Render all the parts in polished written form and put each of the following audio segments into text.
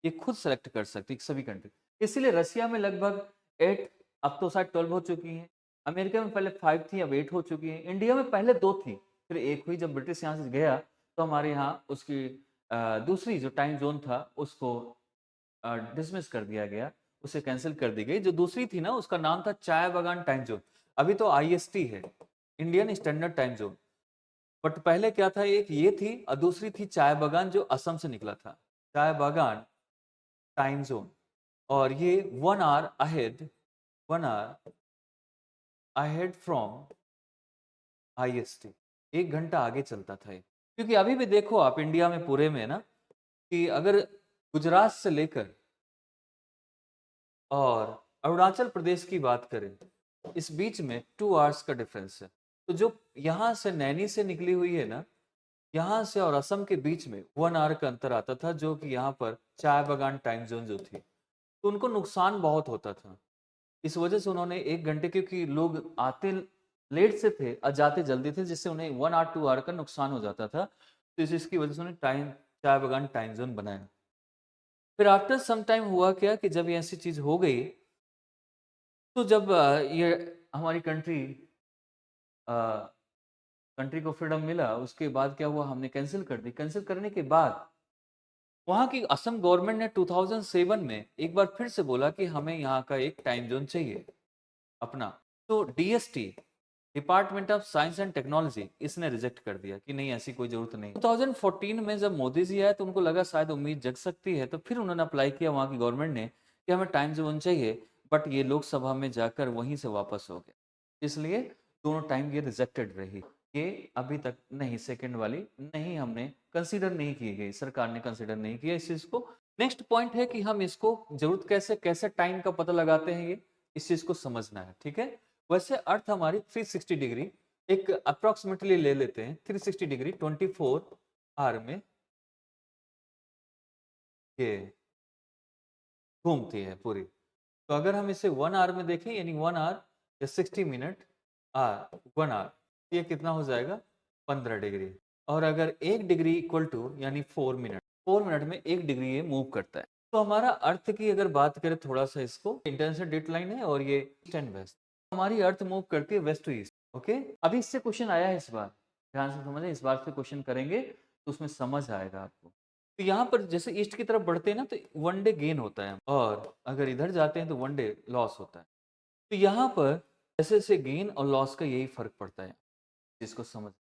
ये खुद सेलेक्ट कर सकती है सभी कंट्री। इसीलिए रसिया में लगभग 8, अब तो शायद 12 हो चुकी हैं। अमेरिका में पहले 5 थी, अब 8 हो चुकी हैं। इंडिया में पहले 2 थी, फिर 1 हुई। जब ब्रिटिश यहाँ से गया तो हमारे यहाँ उसकी दूसरी जो टाइम ज़ोन था उसको डिसमिस कर दिया गया, उसे कैंसल कर दी गई। जो दूसरी थी ना उसका नाम था चाय बागान टाइम ज़ोन। अभी तो आईएसटी है, Indian standard time zone. But पहले क्या था, एक ये थी और दूसरी थी चाय बागान जो असम से निकला था। चाय बागान टाइम ज़ोन, और ये 1 hour ahead 1 hour ahead from IST, 1 घंटा आगे चलता था ये। क्योंकि अभी भी देखो आप इंडिया में पूरे में ना कि अगर गुजरात से लेकर और अरुणाचल प्रदेश की बात करें, इस बीच में 2 आवर्स का डिफरेंस है। तो जो यहाँ से नैनी से निकली हुई है ना, यहाँ से और असम के बीच में 1 आवर का अंतर आता था, जो कि यहाँ पर चाय बागान टाइम ज़ोन जो थी, तो उनको नुकसान बहुत होता था। इस वजह से उन्होंने 1 घंटे, क्योंकि लोग आते लेट से थे और जाते जल्दी थे, जिससे उन्हें 1 आवर 2 आवर का नुकसान हो जाता था। तो इसकी वजह से उन्होंने चाय बागान टाइम ज़ोन बनाया। फिर आफ्टर सम टाइम हुआ क्या कि जब ये ऐसी चीज़ हो गई, तो जब ये हमारी अ, कंट्री को फ्रीडम मिला, उसके बाद क्या हुआ, हमने कैंसल कर दी। कैंसल करने के बाद वहाँ की असम गवर्नमेंट ने 2007 में एक बार फिर से बोला कि हमें यहाँ का एक टाइम ज़ोन चाहिए अपना। तो DST, department of science and technology, इसने रिजेक्ट कर दिया कि नहीं, ऐसी कोई ज़रूरत नहीं। 2014 में जब मोदी जी आए तो उनको लगा शायद उम्मीद जग सकती है, तो फिर उन्होंने अप्लाई किया वहाँ की गवर्नमेंट ने कि हमें टाइम ज़ोन चाहिए, बट ये लोकसभा में जाकर वहीं से वापस हो गया। इसलिए दोनों टाइम ये रिजेक्टेड रही। ये अभी तक नहीं, सेकंड वाली नहीं, हमने कंसीडर नहीं की गई, सरकार ने कंसीडर नहीं किया इस चीज़ को। नेक्स्ट पॉइंट है कि हम इसको ज़रूरत कैसे कैसे टाइम का पता लगाते हैं, ये इस चीज़ को समझना है, ठीक है? वैसे अर्थ हमारी 360 डिग्री एक अप्रॉक्सिमेटली ले लेते हैं, 360 डिग्री 24 आवर में ये घूमती है पूरी। तो अगर हम इसे 1 आवर में देखें, यानी 1 आवर या 60 मिनट 1 आवर, ये कितना हो जाएगा 15 डिग्री। और अगर 1 डिग्री इक्वल टू यानी 4 मिनट, 4 मिनट में 1 डिग्री ये मूव करता है। तो हमारा अर्थ की अगर बात करें थोड़ा सा, इसको इंटरनेशनल डेट लाइन है और ये ईस्ट एंड वेस्ट, हमारी अर्थ मूव करती है वेस्ट टू ईस्ट। ओके, अभी इससे क्वेश्चन आया है इस बार, ध्यान से समझें, इस बार से क्वेश्चन करेंगे तो उसमें समझ आएगा आपको। तो यहाँ पर जैसे ईस्ट की तरफ बढ़ते हैं ना, तो 1 डे गेन होता है, और अगर इधर जाते हैं तो 1 डे लॉस होता है। तो यहाँ पर जैसे जैसे गेन और लॉस का यही फर्क पड़ता है, जिसको समझ।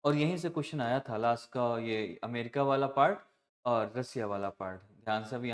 और यहीं से क्वेश्चन आया था लास्ट का, ये अमेरिका वाला पार्ट और रसिया वाला पार्ट, ध्यान से अभी